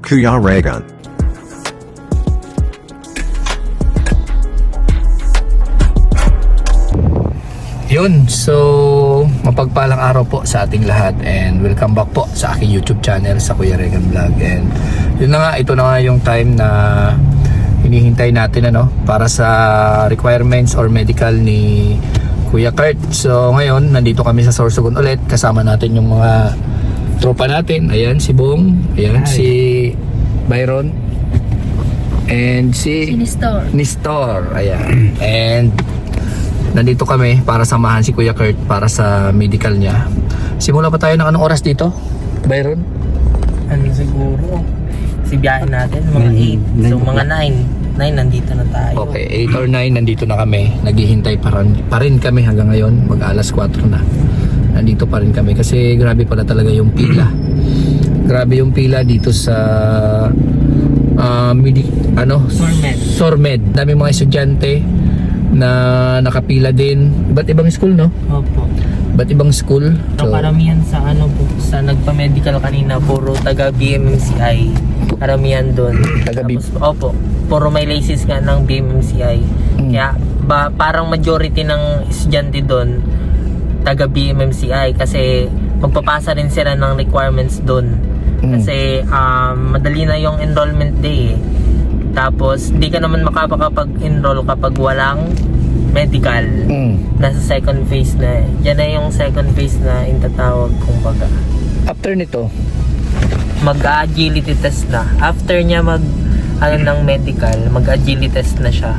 Kuya Regan. Yun, so mapagpalang araw po sa ating lahat and welcome back po sa aking YouTube channel sa Kuya Regan Vlog. And yun na nga, ito na nga yung time na hinihintay natin para sa requirements or medical ni Kuya Kurt. So ngayon, nandito kami sa Sorsogon ulit, kasama natin yung mga tropa natin. Ayan, si Bong, ayan, si Byron, and si Nistor, ayan. And nandito kami para samahan si Kuya Kurt para sa medical niya. Simula pa tayo ng anong oras dito, Byron? Ano siguro? Si biyahe natin, mga 8. So mga 9 nandito na tayo. Okay, 8 or 9 nandito na kami. Naghihintay pa rin kami hanggang ngayon. Mag-alas 4 na. Nandito pa rin kami kasi grabe pala talaga yung pila. Grabe yung pila dito sa Sormed. Dami mga estudyante na nakapila din. Iba't ibang school, no? Opo. Iba't ibang school. So, karamihan sa sa nagpa-medical kanina, puro taga BMMCI. Karamihan doon. Opo. Puro may license nga ng BMMCI. Kaya parang majority ng estudyante doon taga BMMCI kasi magpapasa rin sila ng requirements doon. Kasi madali na yung enrollment day eh. Tapos hindi ka naman makakapag-enroll kapag walang medical. Nasa second phase na eh. Yan na yung second phase na intatawag kumbaga. After nito, mag-agility test na. After niya ng medical, mag-agility test na siya.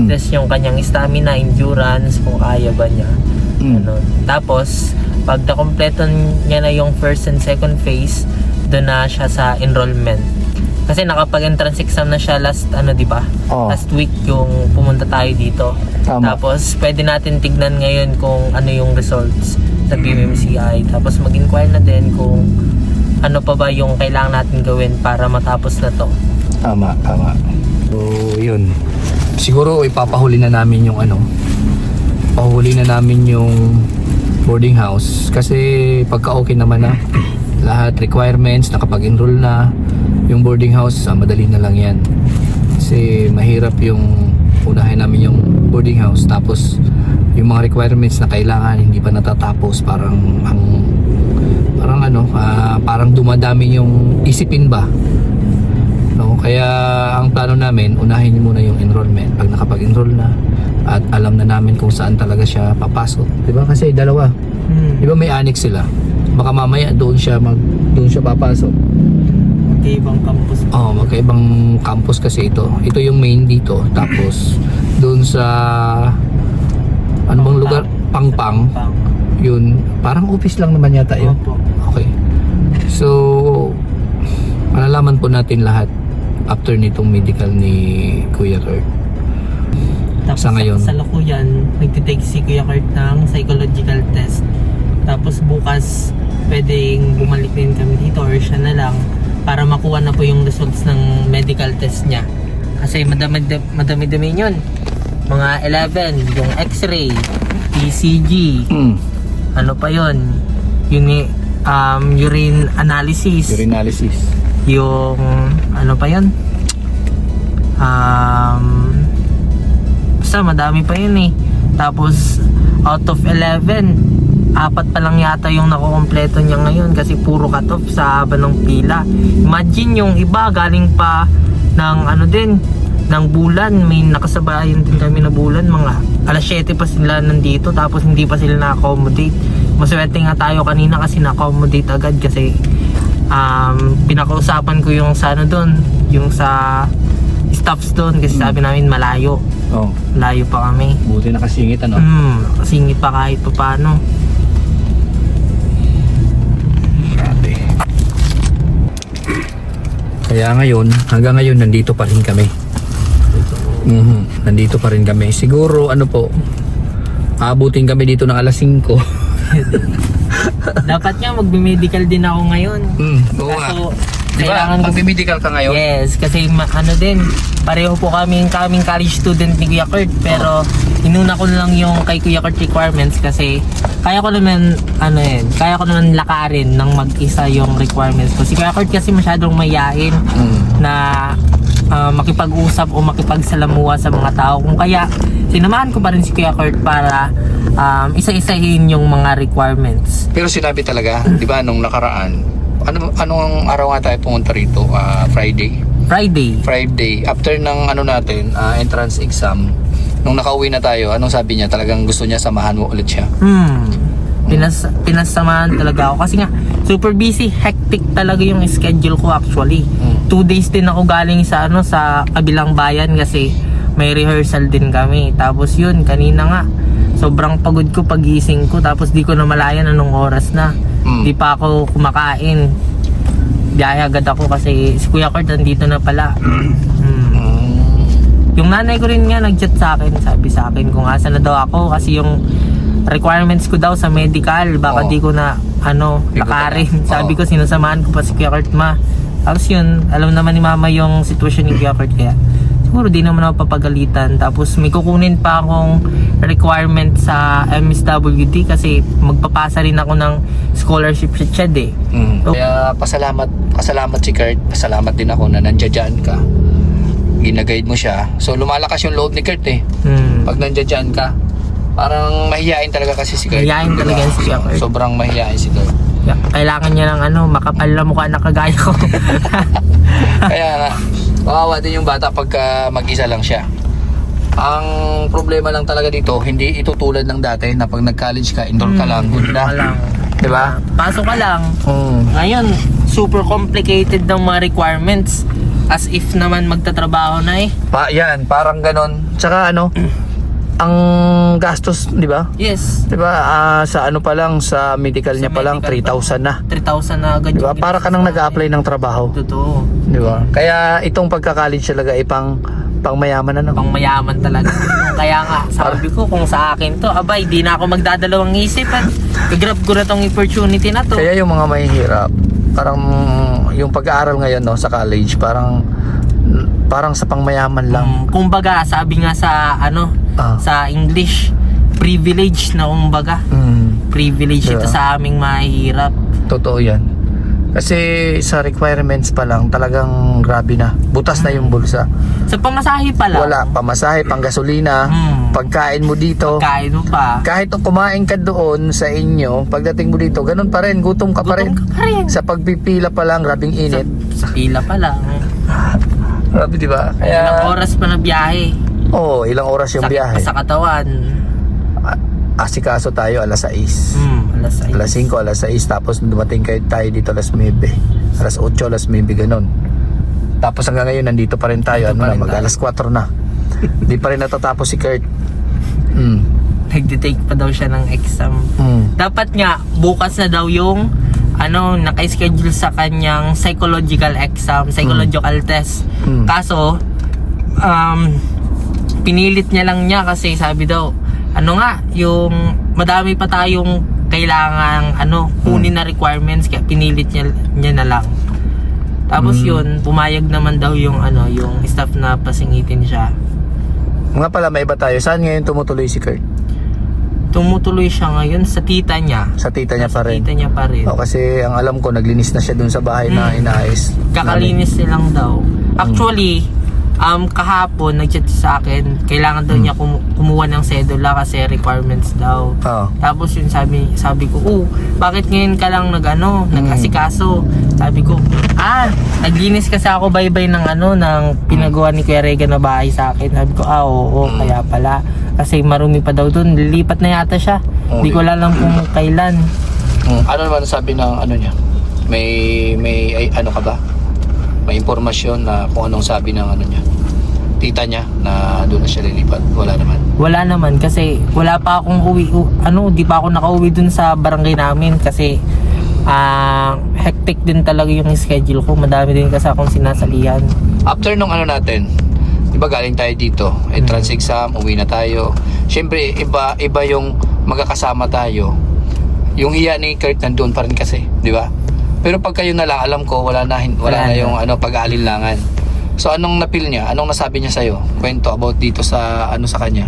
Test yung kanyang stamina, endurance, kung kaya ba niya. Tapos, pag na-completo niya na yung first and second phase, doon na siya sa enrollment. Kasi nakapag-entrance exam na siya last last week yung pumunta tayo dito. Tama. Tapos pwede natin tignan ngayon kung ano yung results sa BMMCI. Tapos mag-inquire na din kung ano pa ba yung kailangan natin gawin para matapos na to. Tama. So, yun. Siguro ipapahuli na namin yung pahuli na namin yung boarding house kasi pagka okay naman na lahat requirements, nakapag-enroll na yung boarding house, madali na lang yan kasi mahirap yung unahin namin yung boarding house tapos yung mga requirements na kailangan hindi pa natatapos, parang dumadami yung isipin ba, no? Kaya ang plano namin, unahin muna yung enrollment. Pag nakapag-enroll na at alam na namin kung saan talaga siya papasok, diba? Kasi dalawa, diba may annex sila, baka mamaya doon siya papasok. Magkaibang campus. Magkaibang campus kasi ito yung main dito, tapos doon sa bang lugar, Pangpang, yun parang office lang naman yata yun. Opo. Okay, so malalaman po natin lahat after nitong medical ni Kuya Kurt. Tapos sa ngayon, sa Lukuyan, nagtitake si Kuya Kurt ng psychological test. Tapos bukas, pwedeng bumalik din kami dito or siya na lang para makuha na po yung results ng medical test niya. Kasi madami-dami yun. Mga 11, yung x-ray, ECG, ano pa yun? Urine analysis. Yung ano pa yun? Basta madami pa yun eh. Tapos out of 11, 4 pa lang yata yung nakukompleto niya ngayon kasi puro cut-off sa haba ng pila. Imagine yung iba galing pa ng ng bulan. May nakasabayan din kami na bulan, mga alas 7 pa sila nandito tapos hindi pa sila na-accommodate. Maswerte nga tayo kanina kasi na-accommodate agad kasi pinakausapan ko yung sa doon, yung sa staffs doon kasi sabi namin malayo. Layo pa kami. Buti nakasingit Nakasingit pa kahit pa paano. Kaya ngayon, hanggang ngayon nandito pa rin kami. Nandito pa rin kami. Siguro aabutin kami dito ng alas 5. Dapat nga magme-medical din ako ngayon. Oo nga. Kaso Di ba? kailangan ko. Magme-medical ka ngayon? Yes, kasi ano din, pareho po kaming college student ni Kuya Kurt, pero inuna ko lang yung kay Kuya Kurt requirements kasi kaya ko naman lakarin ng mag-isa yung requirements ko. Si Kuya Kurt kasi masyadong mayain na makipag-usap o makipagsalamuha sa mga tao. Kung kaya sinamahan ko pa rin si Kuya Kurt para isa-isahin yung mga requirements. Pero sinabi talaga, di ba, nung nakaraan, anong araw nga tayo pumunta rito? Friday. After ng entrance exam, nung nakauwi na tayo, anong sabi niya? Talagang gusto niya samahan mo ulit siya. Pinasamahan talaga ako kasi nga super busy, hectic talaga yung schedule ko actually. 2 days din ako galing sa sa kabilang bayan kasi may rehearsal din kami. Tapos yun, kanina nga sobrang pagod ko pagising ko, tapos di ko na malayan anong oras na. Di pa ako kumakain. Biyahe agad ako kasi si Kuya Kurt nandito na pala. Yung nanay ko rin nga nag-chat sa akin, sabi sa akin kung asa na daw ako kasi yung requirements ko daw sa medical, baka di ko na lakarin. Sabi ko sinasamahan ko pa si Kuya Kurt ma. Tapos yun, alam naman ni mama yung sitwasyon ni Kuya Kurt, kaya siguro di naman ako papagalitan. Tapos may kukunin pa akong requirement sa MSWD kasi magpapasa rin ako ng scholarship sa CHED eh. Kaya pasalamat si Kurt, pasalamat din ako na nandiyan ka. Ginaguide mo siya. So lumalakas yung loob ni Kurt eh. Pag nandiyan ka, parang mahihain talaga kasi si Kurt. Mahihain talaga si Kurt. Sobrang mahihain si Kurt. Kailangan niya ng makapal na mukha na kagaya ko. Kaya nga, kawawa din yung bata pagka mag-isa lang siya. Ang problema lang talaga dito, hindi ito tulad ng dati na pag nag-college ka, indoor ka lang, good na. Diba? Pasok ka lang. Ngayon, super complicated ng mga requirements. As if naman magtatrabaho na eh. Yan, parang ganon. Tsaka ang gastos, di ba? Yes. Di ba? Sa pa lang, sa medical niya pa lang, 3,000 na. 3,000 na agad. Diba? Para ka nang nag-a-apply ng trabaho. Totoo. Di ba? Kaya itong pagka-college talaga ay pang mayaman na. Pang mayaman talaga. Kaya nga, sabi ko kung sa akin to, abay, di na ako magdadalawang isip at i-grab ko na tong opportunity na to. Kaya yung mga mahihirap, parang yung pag-aaral ngayon sa college, parang sa pangmayaman lang. Kumbaga, sabi nga sa sa English, privilege na kumbaga. Privilege ito sa aming mahihirap. Totoo yan. Kasi sa requirements pa lang, talagang grabe na. Butas na yung bulsa. Sa pamasahe pala. Wala, pamasahe, panggasolina, pagkain mo dito. Pagkain mo pa. Kahit kumain ka doon sa inyo, pagdating mo dito, ganun pa rin, gutom ka pa rin. Sa pagpipila pa lang, grabing init. Sa pila pa lang. Grabe, di ba? Kaya, ilang oras pa na biyahe. Oo, ilang oras yung biyahe. Sakit pa sa katawan. Asikaso tayo alas 6. Alas 5. Alas 6, tapos dumating tayo dito alas 9. Alas 8, alas 9, ganun. Tapos hanggang ngayon, nandito pa rin tayo. Mag-alas 4 na. Hindi pa rin natatapos si Kurt. Nagde-take pa daw siya ng exam. Dapat nga, bukas na daw yung naka-schedule sa kanyang psychological exam, psychological test. Kaso, pinilit niya lang niya kasi sabi daw, yung madami pa tayong kailangang kunin na requirements, kaya pinilit niya na lang. Tapos yun, pumayag naman daw yung yung staff na pasingitin siya. Nga pala, may iba tayo. Saan ngayon tumutuloy si Kurt? Tumutuloy siya ngayon sa tita niya. Sa tita niya pa rin. Tita niya pa rin. Kasi ang alam ko, naglinis na siya dun sa bahay na inaayos. Kakalinis nilang daw. Actually, kahapon nag-chat sa akin, kailangan daw niya kumuha ng sedula kasi requirements daw. Tapos yun sabi ko, bakit ngayon ka lang nag-asikaso? Sabi ko, naglinis kasi ako baybay ng ng pinagawa ni Kuya Regan na bahay sa akin. Sabi ko, oo, kaya pala. Kasi marumi pa daw doon, lilipat na yata siya. Hindi ko alam kung kailan. Ano naman sabi ng niya? May ka ba? May impormasyon na kung anong sabi ng niya? Tita niya na doon na siya lilipat? Wala naman. Wala naman kasi wala pa akong uwi. Di pa ako nakauwi dun sa barangay namin kasi hectic din talaga yung schedule ko. Madami din kasi akong sinasalihan. After nung natin, di ba galing tayo dito, entrance exam, uwi na tayo. Siyempre, iba yung magkakasama tayo. Yung hiya ni Kurt nandoon pa rin kasi, di ba? Pero pag kayo na lang, alam ko, wala na Wala na. yung pag-aalinlangan. So anong napil niya? Anong nasabi niya sa'yo? Kwento about dito sa sa kanya.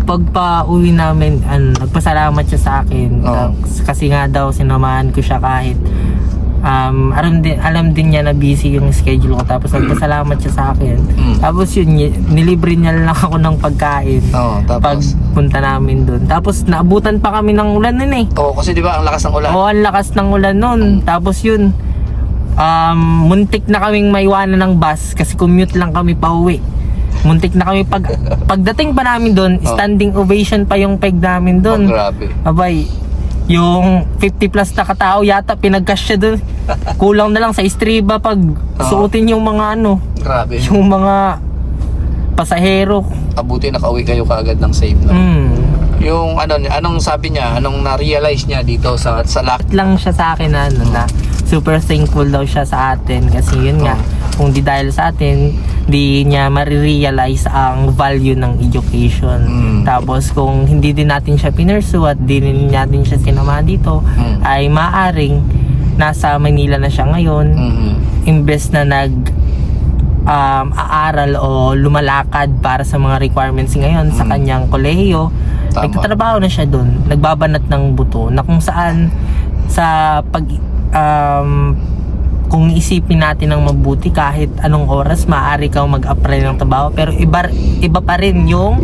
Pagpa-uwi namin, nagpasalamat siya sa akin. Oo. Kasi nga daw, sinamahan ko siya kahit alam din niya na busy yung schedule ko. Tapos nagpasalamat siya sa akin. Tapos yun, nilibre niya lang ako ng pagkain. Oo, tapos? Pagpunta namin doon. Tapos naabutan pa kami ng ulan nun eh. Oo, kasi di ba ang lakas ng ulan? Oo, ang lakas ng ulan nun. Tapos yun, muntik na kaming maiwanan ng bus kasi commute lang kami pa uwi. Muntik na kami pagdating pa namin doon, standing ovation pa yung peg namin doon. Oh, grabe. Abay, yung 50 plus na katao yata pinagcash siya doon. Kulang na lang sa istriba pag suotin yung mga Grabe. yung mga pasahero. Abuti nakauwi kayo kaagad ng safe, no? Yung anong sabi niya? Anong na-realize niya dito sa lock? Lang siya sa akin na super thankful daw siya sa atin kasi yun nga, kung di dahil sa atin, di niya marirealize ang value ng education. Tapos kung hindi din natin siya pinursue at di din natin siya sinama dito, ay maaring nasa Manila na siya ngayon, imbes na aaral o lumalakad para sa mga requirements ngayon sa kanyang kolehiyo, nagtatrabaho na siya doon, nagbabanat ng buto na kung saan sa kung isipin natin ng mabuti, kahit anong oras maaari kang mag-apply ng trabaho, pero iba pa rin yung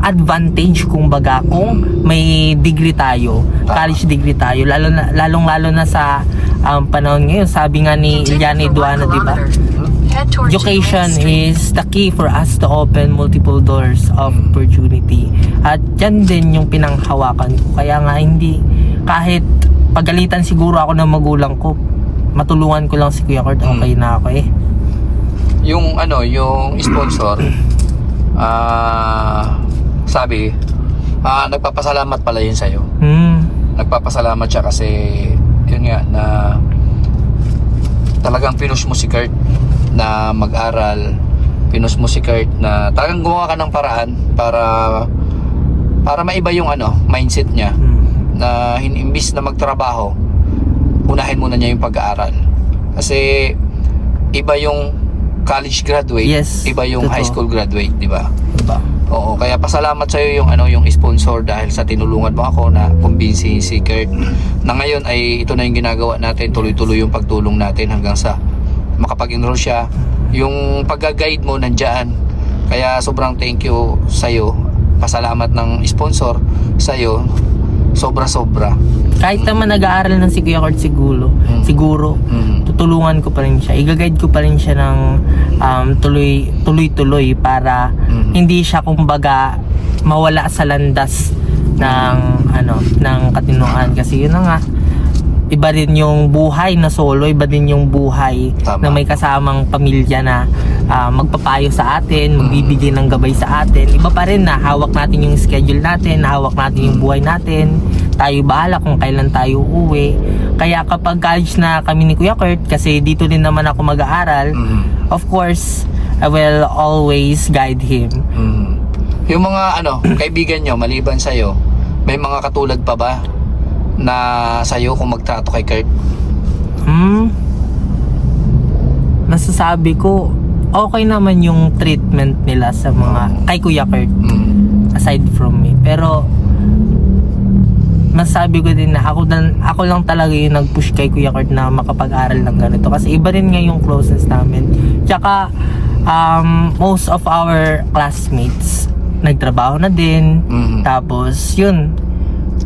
advantage kung baga kung may degree tayo, college degree tayo, lalong-lalo na sa panahon ngayon. Sabi nga ni Iliana Duano, di ba? Education is the key for us to open multiple doors of opportunity. At yan din yung pinanghawakan ko. Kaya nga hindi, kahit pagalitan siguro ako ng magulang ko, matulungan ko lang si Kuya Kurt, okay na ako eh. Yung yung sponsor, sabi, nagpapasalamat pala yun sa'yo. Nagpapasalamat siya kasi, yun nga, na talagang pinush mo si Kurt na mag-aral, pinush mo si Kurt na talagang gumawa ka ng paraan para maiba yung mindset niya, na imbis na magtrabaho, unahin muna niya yung pag-aaral. Kasi iba yung college graduate, iba yung high school graduate, di ba? Diba? Oo, kaya pasalamat sa iyo yung sponsor dahil sa tinulungan mo ako na kumbinsihin si Kurt na ngayon ay ito na yung ginagawa natin, tuloy-tuloy yung pagtulong natin hanggang sa makapag-enroll siya. Yung pag-guide mo nandiyan. Kaya sobrang thank you sa iyo. Pasalamat ng sponsor sa iyo. Sobra-sobra. Kahit naman nag-aaral ng si Kuya Kurt siguro tutulungan ko pa rin siya, i-guide ko pa rin siya ng tuloy-tuloy para hindi siya kumbaga mawala sa landas ng katinuan. Kasi yun na nga, iba din yung buhay na solo, iba din yung buhay na may kasamang pamilya na magpapayo sa atin, magbibigay ng gabay sa atin. Iba pa rin na hawak natin yung schedule natin, hawak natin yung buhay natin, tayo bahala kung kailan tayo uuwi. Kaya kapag college na kami ni Kuya Kurt, kasi dito din naman ako mag-aaral, of course I will always guide him. Yung mga kaibigan nyo maliban sa'yo, may mga katulad pa ba na sa'yo kung magtrato kay Kurt? Masasabi ko okay naman yung treatment nila sa mga kay Kuya Kurt, aside from me. Pero masasabi ko din na ako lang talaga yung nag-push kay Kuya Kurt na makapag-aral ng ganito, kasi iba rin nga yung closeness namin. Tsaka most of our classmates nagtrabaho na din. Tapos yun,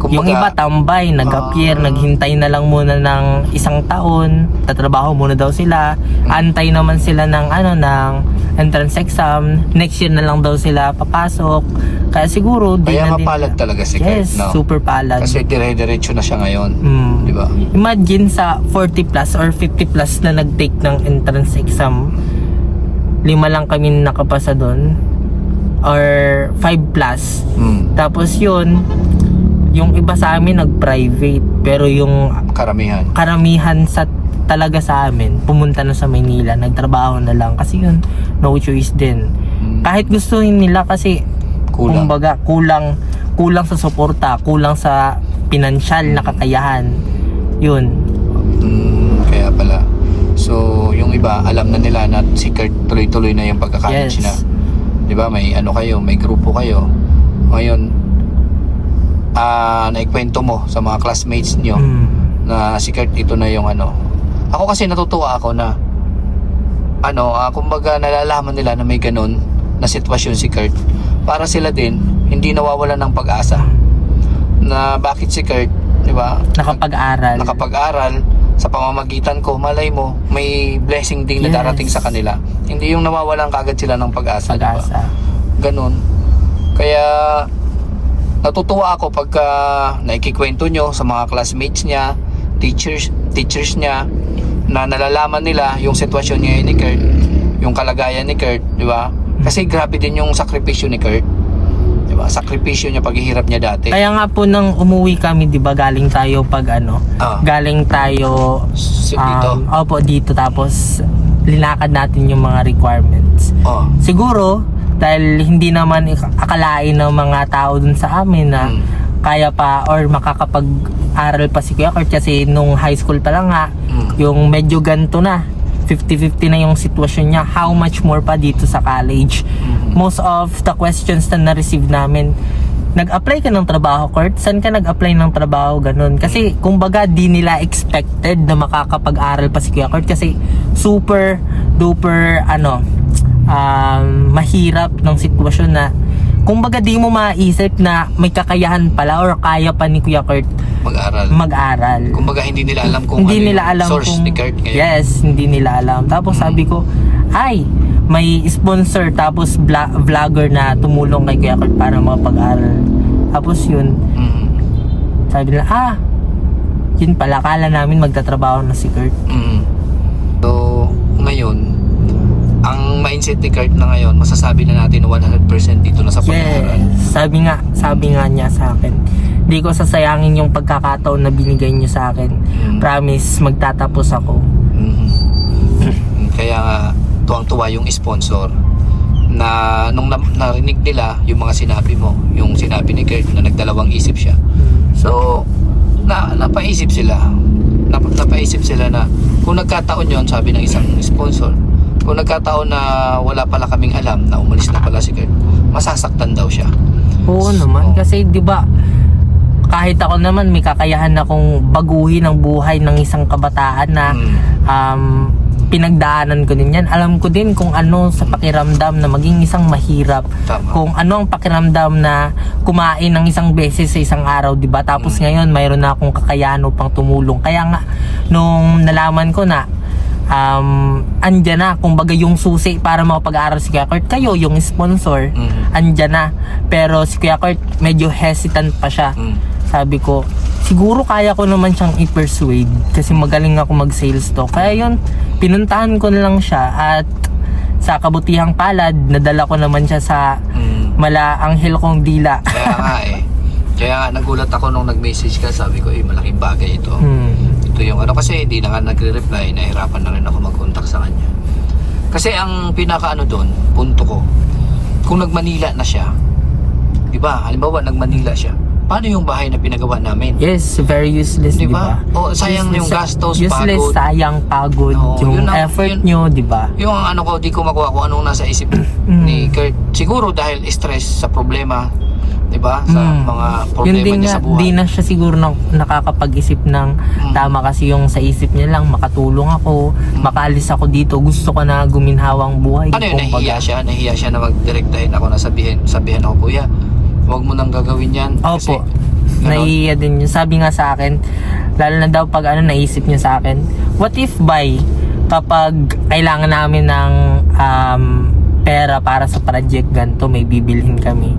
kumbaga, yung iba tambay, nag-appear, naghintay na lang muna ng isang taon, tatrabaho muna daw sila, antay naman sila ng ng entrance exam, next year na lang daw sila papasok. Kaya siguro kaya mapalad talaga si Kurt, no? Super palad. Kasi dire-diretso na siya ngayon, di ba? Imagine sa 40 plus or 50 plus na nag-take ng entrance exam, 5 lang kami nakapasa doon or 5 plus. Tapos yun, yung iba sa amin nag-private, pero yung karamihan sa talaga sa amin pumunta na sa Maynila, nagtrabaho na lang kasi yun, no choice din. Kahit gustuhin nila kasi kumbaga kulang sa suporta, kulang sa pinansyal na kakayahan. Yun. iba, alam na nila na si Kurt tuloy-tuloy na yung pagka-college Yes. na. 'Di ba? May ano kayo, may grupo kayo. Ngayon, naikwento mo sa mga classmates nyo na si Kurt ito na yung ano. Ako kasi natutuwa ako na kumbaga nalalaman nila na may ganun na sitwasyon si Kurt. Para sila din hindi nawawalan ng pag-asa. Na bakit si Kurt, 'di ba? Nakapag-aral sa pamamagitan ko, malay mo may blessing din na Yes. darating sa kanila. Hindi yung nawawalan kagad sila ng pag-asa, 'di ba? Ganun. Kaya natutuwa ako pagka naikikwento nyo sa mga classmates niya, teachers niya, na nalalaman nila yung sitwasyon ngayon ni Kurt, yung kalagayan ni Kurt, di ba? Kasi grabe din yung sakripisyo ni Kurt, di ba? Sakripisyo niya, paghihirap niya dati. Kaya nga po nang umuwi kami, 'di ba, galing tayo galing tayo Dito. Opo, dito, tapos linakad natin yung mga requirements. Siguro dahil hindi naman akalain ng mga tao dun sa amin na kaya pa or makakapag-aral pa si Kuya Kurt, kasi nung high school pa lang nga yung medyo ganto na 50-50 na yung sitwasyon niya, how much more pa dito sa college. Most of the questions na na-receive namin, nag-apply ka ng trabaho, Kurt? Saan ka nag-apply ng trabaho? Ganun. Kasi kumbaga di nila expected na makakapag-aral pa si Kuya Kurt, kasi super duper mahirap ng sitwasyon na kumbaga di mo maisip na may kakayahan pala or kaya pa ni Kuya Kurt mag-aral. Kumbaga hindi nila alam kung hindi nila alam source kung, ni Kurt ngayon. Yes, hindi nila alam. Tapos sabi ko, ay, may sponsor tapos vlogger na tumulong kay Kuya Kurt para makapag-aral. Tapos yun, sabi nila, yun pala, akala namin magtatrabaho na si Kurt. So, ngayon, ang mindset ni Kurt na ngayon, masasabi na natin 100% dito na sa pag-aaral. Yes. Sabi nga niya sa akin, hindi ko sasayangin yung pagkakataon na binigay niyo sa akin. Promise, magtatapos ako. Kaya nga, tuwang-tuwa yung sponsor na nung narinig nila yung mga sinabi mo, yung sinabi ni Kurt na nagdalawang isip siya. So, napaisip sila na kung nagkataon yon, sabi ng isang sponsor, kung nagkataon na wala pala kaming alam na umalis na pala si Kurt, masasaktan daw siya. Oo naman, kasi 'di ba, kahit ako naman may kakayahan akong baguhin ang buhay ng isang kabataan na pinagdaanan ko din yan. Alam ko din kung ano sa pakiramdam na maging isang mahirap. Tama. Kung ano ang pakiramdam na kumain ng isang beses sa isang araw, 'di ba? Tapos ngayon mayroon na akong kakayahan upang tumulong. Kaya nga nung nalaman ko na andyan na, kumbaga yung susi para makapag-aral si Kuya Kurt, kayo yung sponsor, andyan na. Pero si Kuya Kurt medyo hesitant pa siya. Sabi ko, siguro kaya ko naman siyang i-persuade kasi magaling ako mag-sales to. Kaya yun, pinuntahan ko na lang siya at sa kabutihang palad, nadala ko naman siya sa mala anghel kong dila. Kaya nga nagulat ako nung nag-message ka, sabi ko, malaking bagay ito. Ito yung kasi hindi na nga nagre-reply, nahirapan na rin ako mag-contact sa kanya. Kasi ang pinaka doon, punto ko, kung nag-Manila na siya, diba, halimbawa nag-Manila siya, paano yung bahay na pinagawa namin? Yes, very useless, diba? Sayang useless, yung gastos, useless, pagod. Sayang, pagod, yung effort nyo, diba? Yung ko, di ko makuha kung anong nasa isip ni Kurt. Siguro dahil stress sa problema, diba? Sa mga problema niya sa buhay. Di na siya siguro nakakapag-isip ng tama, kasi yung sa isip niya lang, makatulong ako, makaalis ako dito, gusto ko na guminhawang buhay. Ano yun, nahihiya siya na mag-directahin ako na sabihan ako, kuya, huwag mo nang gagawin yan. Opo, nahihiya din yun. Sabi nga sa akin, lalo na daw pag naisip niya sa akin, what if kapag kailangan namin ng pera para sa project ganito, may bibilhin kami.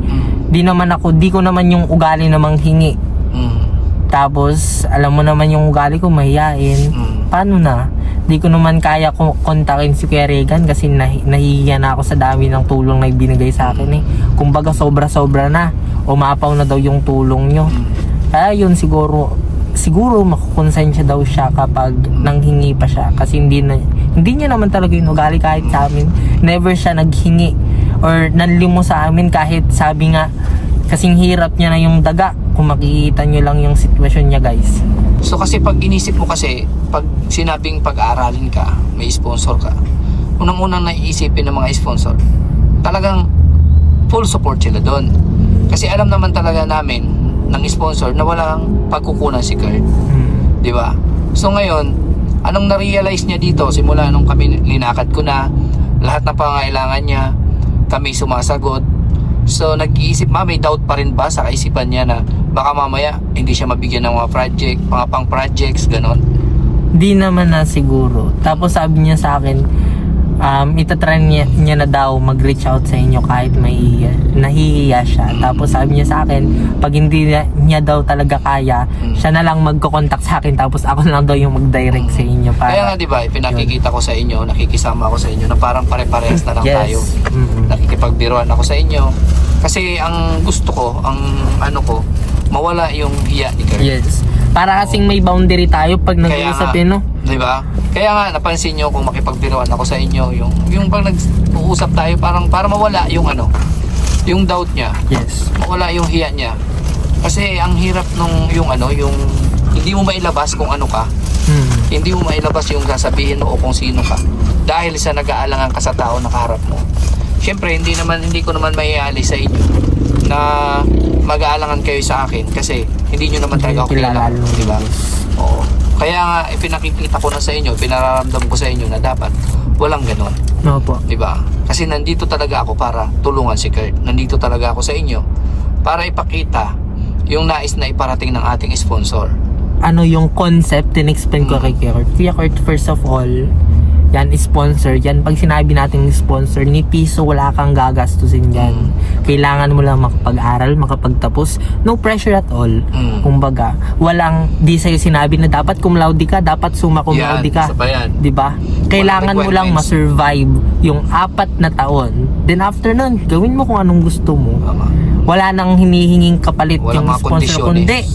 Di ko naman yung ugali na manghingi. Tapos, alam mo naman yung ugali ko, mahiyain. Paano na? Di ko naman kaya kontakin si Kuya Regan kasi nahihiya na ako sa dami ng tulong na ibinigay sa akin eh. Kumbaga sobra-sobra na. Umapaw na daw yung tulong nyo. Kaya yun, siguro makukonsensya daw siya kapag nanghingi pa siya. Kasi hindi niya naman talaga yung ugali kahit sa amin. Never siya naghingi or nanlimo sa amin kahit sabi nga kasing hirap niya na yung daga. Kung makikita nyo lang yung sitwasyon niya, guys. So So kasi pag inisip mo kasi, pag sinabing pag-aaralin ka, may sponsor ka, unang-unang naiisipin ng mga sponsor, talagang full support sila doon. Kasi alam naman talaga namin ng sponsor na walang pagkukunan si Kurt. Di ba? So ngayon, anong na-realize niya dito simula nung kami linakad ko na lahat ng pangangailangan niya, kami sumasagot. So nag-iisip, may doubt pa rin ba sa kaisipan niya na baka mamaya hindi siya mabigyan ng mga project, mga pang projects, ganon? Di naman na siguro. Tapos sabi niya sa akin, itatry niya na daw mag-reach out sa inyo kahit may nahihiya siya. Tapos sabi niya sa akin, pag hindi niya daw talaga kaya, siya na lang magko-contact sa akin, tapos ako na lang daw yung mag-direct sa inyo. Para, Kaya nga diba, pinakikita ko sa inyo, nakikisama ako sa inyo na parang pare-parehas na lang tayo. Nakikipagbiruan ako sa inyo. Kasi ang gusto ko, ang ano ko, mawala yung hiya ni Kurt. Yes. Para kasing may boundary tayo pag nag-uusap no? Di ba? Kaya nga napansin nyo kung makipagbiruan ako sa inyo, yung pag nag-uusap tayo parang para mawala yung ano, yung doubt niya. Yes. Mawala yung hiya niya. Kasi ang hirap nung yung ano, yung hindi mo mailabas kung ano ka. Hindi mo mailabas yung sasabihin mo o kung sino ka. Dahil sa nag-aalangan ka sa tao na kaharap mo. Siyempre, hindi ko naman maiaalis sa inyo na mag-aalangan kayo sa akin kasi hindi nyo naman talaga ako kilala, di ba? Oo. Kaya nga ipinakikita ko na sa inyo, pinararamdam ko sa inyo na dapat walang ganon. Opo. Di ba? Kasi nandito talaga ako para tulungan si Kurt. Nandito talaga ako sa inyo para ipakita yung nais na iparating ng ating sponsor. Ano yung concept, tin-explain ko kay Kurt. Kuya Kurt, first of all, yan, sponsor. Yan, pag sinabi natin sponsor, ni piso wala kang gagastusin dyan. Kailangan mo lang makapag-aral, makapagtapos. No pressure at all. Kumbaga, walang, di sa'yo sinabi na dapat cum laude ka, dapat summa cum laude ka. Diba? Kailangan mo lang ma-survive yung 4 na taon. Then after nun, gawin mo kung anong gusto mo. Wala nang hinihinging kapalit walang yung sponsor, kundi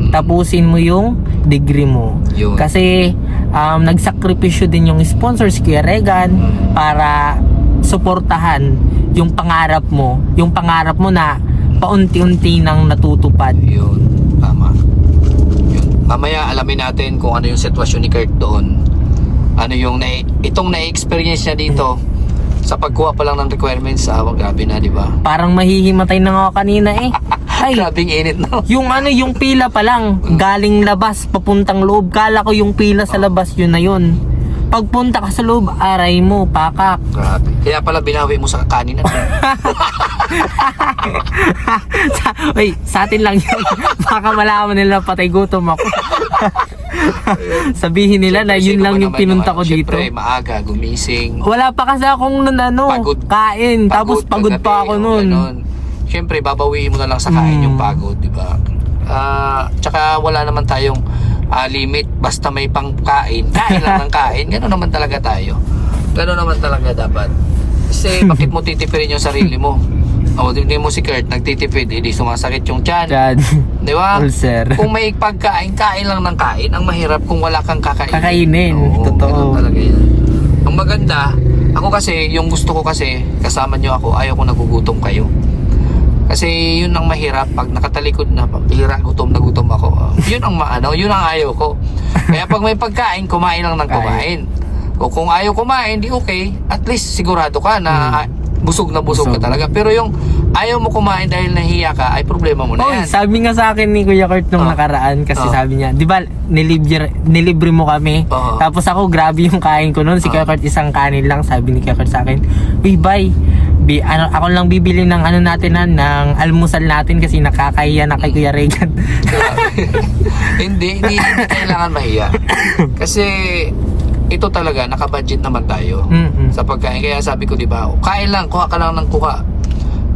tapusin mo yung degree mo. Yun. Kasi nagsakripisyo din yung sponsor si Kuya Regan para suportahan yung pangarap mo na paunti-unti nang natutupad. Yun, tama. Yun. Mamaya alamin natin kung ano yung sitwasyon ni Kurt doon. Ano yung itong na-experience niya dito sa pagkuha pa lang ng requirements. Grabe na, di ba? Parang mahihimatay na ako kanina eh. Ay, grabing init, no? yung pila pa lang, galing labas, papuntang loob. Kala ko yung pila sa labas, yun na yun. Pagpunta ka sa loob, aray mo, pakak. Grabe. Kaya pala binawi mo sa kanina. Sa atin lang yun. Baka malaman nila patay gutom ako. Sabihin nila na yun lang yung pinunta ko dito. Siyempre, maaga, gumising. Wala pa kasi akong kain. Tapos pagod pa ako nun. Siyempre, babawiin mo na lang sa kain yung pagod, di ba? Tsaka wala naman tayong limit. Basta may pangkain, kain lang ng kain. Gano'n naman talaga tayo. Gano'n naman talaga dapat. Kasi bakit mo titipirin yung sarili mo? Hindi mo si Kurt nagtitipid, hindi sumasakit yung tiyan. Di ba? Ulcer. Kung may pagkain, kain lang ng kain. Ang mahirap kung wala kang kakainin. Totoo. Talaga yun. Ang maganda, ako kasi, yung gusto ko kasi, kasama nyo ako, ayaw ko nagugutom kayo. Kasi yun ang mahirap pag nakatalikod na, gutom na gutom ako. Yun ang yun ang ayaw ko. Kaya pag may pagkain, kumain lang ng kumain. O kung ayaw kumain, di okay. At least sigurado ka na busog ka talaga. Pero yung ayaw mo kumain dahil nahiya ka, ay problema mo na yan. Sabi nga sa akin ni Kuya Kurt nung nakaraan, kasi sabi niya, di ba, nilibre mo kami. Tapos ako, grabe yung kain ko noon. Si Kuya Kurt isang kanin lang. Sabi ni Kuya Kurt sa akin, uy, bye. Ako lang bibili ng ng almusal natin kasi nakakahiya na kay Kuya Regan. hindi kailangan mahiya. Kasi ito talaga, nakabudget naman tayo sa pagkain. Kaya sabi ko, di ba, kain lang, kuha ka lang ng kuha.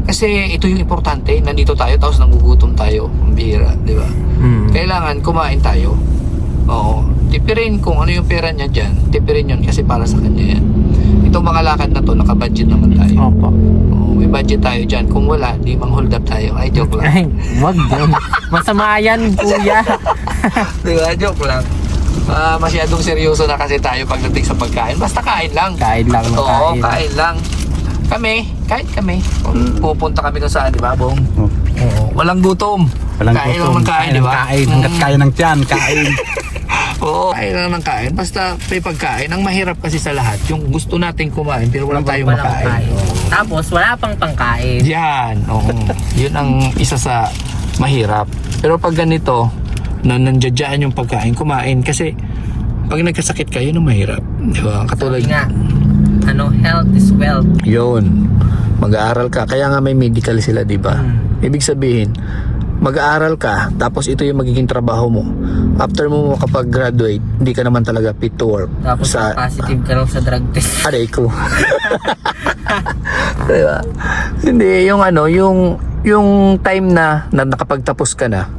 Kasi ito yung importante, nandito tayo tapos nangugutom tayo. Ang bihira, di ba? Kailangan kumain tayo. Oo. Tipirin kung ano yung pera niya dyan. Tipirin yun kasi para sa kanya yan. Itong mga lakad na to, nakabudget naman tayo. Opo. Oo, may budget tayo dyan. Kung wala, di mang-hold up tayo. Ay, joke lang. Ay, wag din. Masama yan, kuya. Di ba? Joke lang. Masyadong seryoso na kasi tayo pagdating sa pagkain. Basta kain lang. Kain lang. Oo, kain lang. Kahit kami. Pupunta kami kung saan, di ba, Bong? Oo. Walang gutom. Walang Kain gutom. lang ng kain, di ba? Kain. Hanggat kaya ng tiyan, kain. Oo, kain lang ng kain. Basta may pagkain. Ang mahirap kasi sa lahat, yung gusto nating kumain pero walang tayong Walang makain. kain. Tapos wala pang pangkain. Yan, oo. Yun ang isa sa mahirap. Pero pag ganito, na nandiyan yung pagkain, kumain. Kasi pag nagkasakit ka, yun ang mahirap. Di ba? Katulad Sabi nga, health is wealth. yun, mag-aaral ka. Kaya nga may medical sila, di ba? Ibig sabihin, mag-aaral ka, tapos ito yung magiging trabaho mo. After mo makapag-graduate, hindi ka naman talaga fit to work. Tapos positive ka lang sa drug test. Aray ko. Diba? Hindi, yung time na nakapagtapos ka na,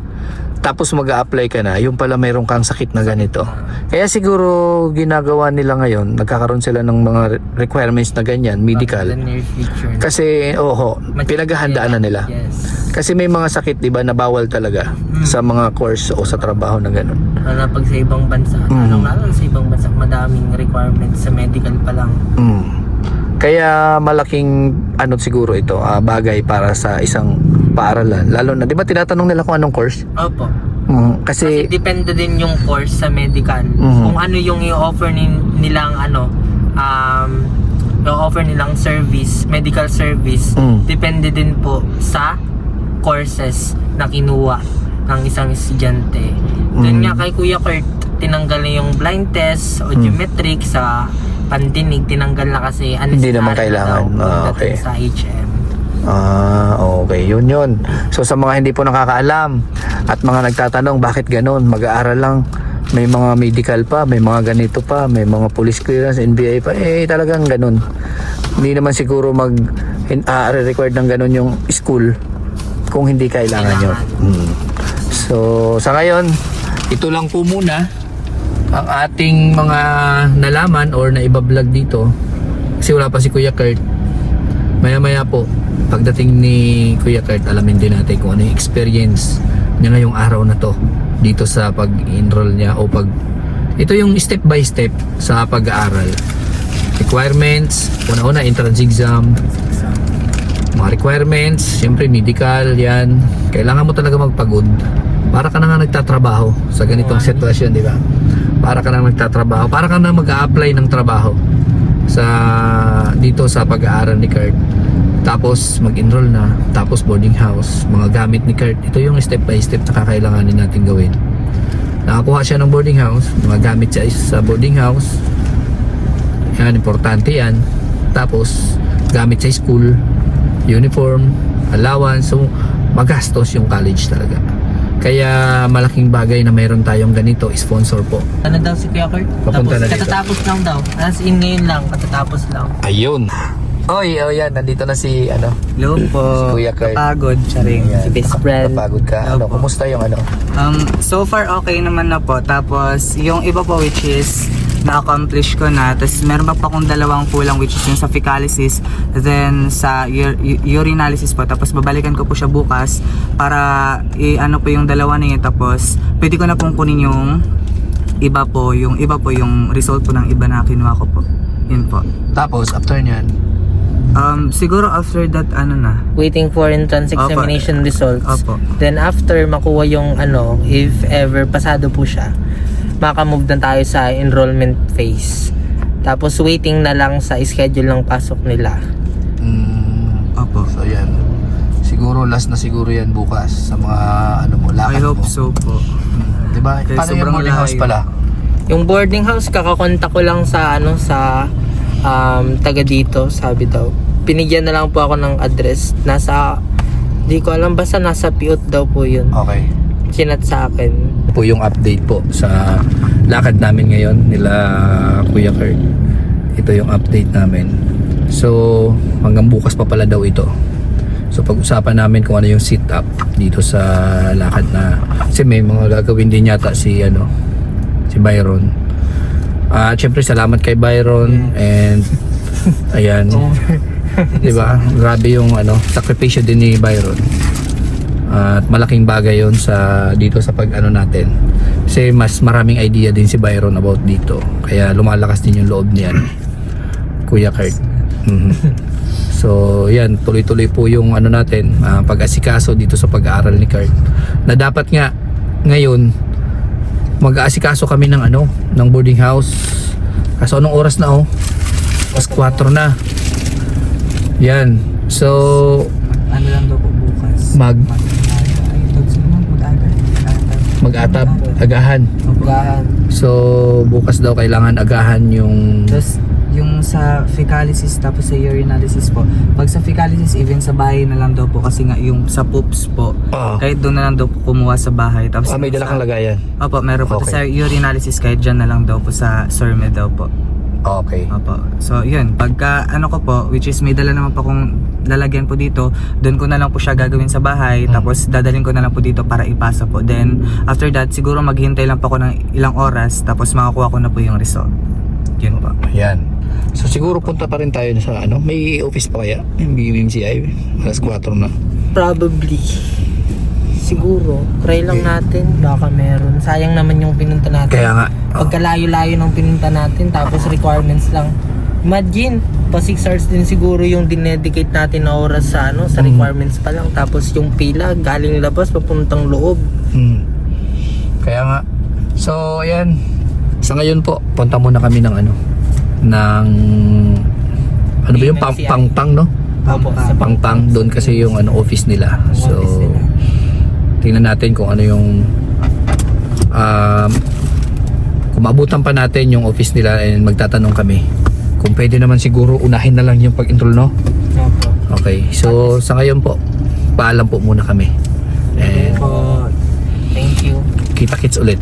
tapos mag-a-apply ka na, yung pala mayroon kang sakit na ganito. Kaya siguro ginagawa nila ngayon, nagkakaroon sila ng mga requirements na ganyan, medical. The near future. Kasi, pinaghahandaan na nila. Yes. Kasi may mga sakit, di ba, na bawal talaga sa mga course o sa trabaho na gano'n. Lalo pag sa ibang bansa, lalo sa ibang bansa, madaming requirements sa medical pa lang. Kaya malaking siguro ito, bagay para sa isang paaralan. Lalo na, di ba tinatanong nila kung anong course? Opo. Kasi Kasi depende din yung course sa medical. Kung ano yung i-offer nilang i-offer nilang service, medical service, depende din po sa courses na kinuha ng isang estudyante. Doon nga kay Kuya Kurt, tinanggal na yung blind test, audiometric sa pandinig, tinanggal na kasi Hindi naman kailangan. Okay. Sa HM. Okay. Yun. So sa mga hindi po nakakaalam at mga nagtatanong bakit ganun, mag-aaral lang, may mga medical pa, may mga ganito pa, may mga police clearance, NBI pa, talagang ganun. Hindi naman siguro required ng ganun yung school kung hindi kailangan yun. So sa ngayon, ito lang po muna ang ating mga nalaman or naiba-vlog dito. Kasi wala pa si Kuya Kurt. Maya-maya po, pagdating ni Kuya Kurt, alamin din natin kung ano yung experience niya ngayong araw na to dito sa pag-enroll niya o ito yung step by step sa pag-aaral. Requirements, una-una entrance exam, mga requirements, syempre medical, yan. Kailangan mo talaga magpagod. Para ka na nga nagtatrabaho sa ganitong sitwasyon, di ba? Para ka na nagtatrabaho, para ka na mag-a-apply ng trabaho dito sa pag-aaral ni Kurt. Tapos mag-enroll na, tapos boarding house, mga gamit ni Kurt. Ito yung step by step na kakailanganin natin gawin. Nakakuha siya ng boarding house, mga gamit siya sa boarding house. Yan, importante yan. Tapos gamit sa school, uniform, allowance. So magastos yung college talaga. Kaya malaking bagay na mayroon tayong ganito, sponsor po. Ano daw si Kuya Kurt? Papunta na dito. Katatapos lang daw. As in ngayon lang, katatapos lang. Ayun. Yan, nandito na si Hello po. Si Kuya Kurt. Pagod, charing. Ayan, Si best friend. Napagod ka. Hello po. Kumusta yung So far okay naman na po. Tapos yung iba po which is na-accomplish ko na. Tapos meron pa akong dalawang kulang which is yung sa fecalysis. Then sa urinalysis po. Tapos babalikan ko po siya bukas para po yung dalawa na yun. Tapos pwede ko na pong kunin yung iba po yung result po ng iba na kinuha ko po. Yun po. Tapos, after nyan, Siguro after that Waiting for entrance Opo. examination results. Opo. Then after makuha yung if ever pasado po siya, makamove na tayo sa enrollment phase. Tapos waiting na lang sa schedule ng pasok nila. Opo. so yan. Siguro last na siguro yan bukas sa mga lakad I mo. hope so po. Diba? Kaya Paano yung sobrang boarding house layo. pala? Yung boarding house, kakakontak ko lang sa taga dito, sabi daw. Pinigyan na lang po ako ng address. Di ko alam, basta nasa Piot daw po yun. Okay. Sinat sa akin. Po yung update po sa lakad namin ngayon nila Kuya Kurt. Ito yung update namin. So, hanggang bukas pa pala daw ito. So, pag-usapan namin kung ano yung sit up dito sa lakad na. Kasi may mga gagawin din yata si Byron. Syempre salamat kay Byron and ayan. Diba? Grabe yung sakripisyo din ni Byron. At malaking bagay yon dito sa natin. Kasi mas maraming idea din si Byron about dito. Kaya lumalakas din yung loob niyan. Kuya Kurt. So yan, tuloy-tuloy po yung ano natin, pag-asikaso dito sa pag-aaral ni Kurt. Na dapat nga ngayon mag-aasikaso kami ng ano, ng boarding house. Kaso anong oras na oh? Mas 4 na. Yan. So Ano lang daw po bukas? mag-atab, agahan. Gahan. So bukas daw kailangan agahan yung Tapos yung sa fecalysis tapos sa urinalysis po. Pag sa fecalysis even sa bahay na lang daw po kasi nga yung sa poops po. Kahit doon na lang daw po kumuha sa bahay. Tapos may dala kang lagayan. Opo, meron po. Okay. Tapos sa urinalysis kahit dyan na lang daw po sa SORME daw po. Okay. Opo. So yun, pagka ano ko po, which is may dala naman po kung lalagyan po dito, doon ko na lang po siya gagawin sa bahay, tapos dadalhin ko na lang po dito para ipasa po. Then after that, siguro maghintay lang po ako ng ilang oras, tapos makakuha ko na po yung result. Yun po. Yan. So siguro punta pa rin tayo sa ano, may office pa kaya yung BMCI, alas 4 na. Probably. Siguro. Try lang natin. Baka meron. Sayang naman yung pinunta natin. Kaya nga. Pagkalayo-layo ng pinunta natin, tapos requirements lang. Imagine, pa 6 hours din siguro yung dinedicate natin na oras sa ano, sa requirements pa lang. Tapos yung pila, galing labas, papuntang loob. Kaya nga. So ayan. Sa ngayon po, punta muna kami ng ano, ng ano ba yung BMCI. pang-pang no? Opo, sa Pang-pang doon kasi yung ano office nila. So office nila. tingnan natin kung ano yung kung maabutan pa natin yung office nila and magtatanong kami kung pwede naman siguro unahin na lang yung pag-enroll no? Opo. Okay, so sa ngayon po paalam po muna kami and Opo. Thank you. kita-kits ulit.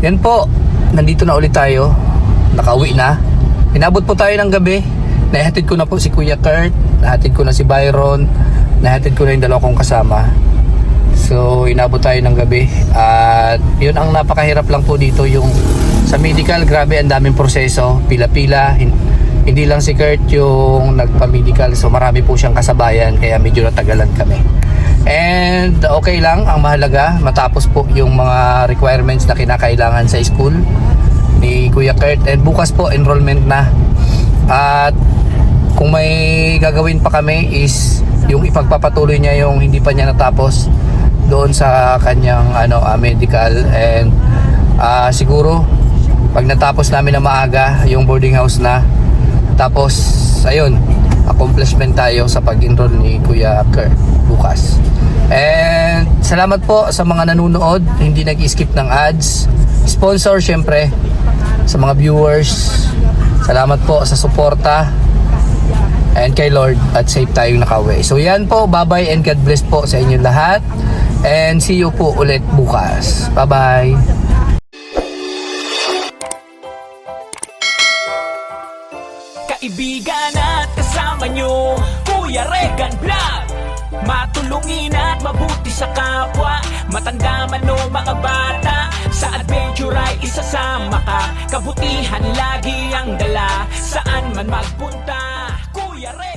Yan po, nandito na ulit tayo, nakauwi na, inabot po tayo ng gabi, nahatid ko na po si Kuya Kurt, nahatid ko na si Byron, nahatid ko na yung dalawa kong kasama. So inabot tayo ng gabi at yun ang napakahirap lang po dito yung sa medical, grabe ang daming proseso, pila-pila, hindi lang si Kurt yung nagpa-medical, so marami po siyang kasabayan kaya medyo natagalan kami. And okay lang, ang mahalaga matapos po yung mga requirements na kinakailangan sa school ni Kuya Kurt and bukas po enrollment na. At kung may gagawin pa kami is yung ipagpapatuloy niya yung hindi pa niya natapos doon sa kanyang medical and siguro pag natapos namin na maaga yung boarding house na tapos ayun accomplishment tayo sa pag-enroll ni Kuya Kurt bukas. And salamat po sa mga nanonood, hindi nag-skip ng ads, sponsor syempre, sa mga viewers, salamat po sa suporta and kay Lord at safe tayong nakauwi. So yan po, bye bye and God bless po sa inyo lahat and see you po ulit bukas. Bye bye. Kaibigan at kasama nyo, Kuya Regan Vlog. Matulungin at mabuti sa kapwa, matanda man o mga bata. Sa adventure ay isasama ka, kabutihan lagi ang dala. Saan man magpunta, Kuya Regan.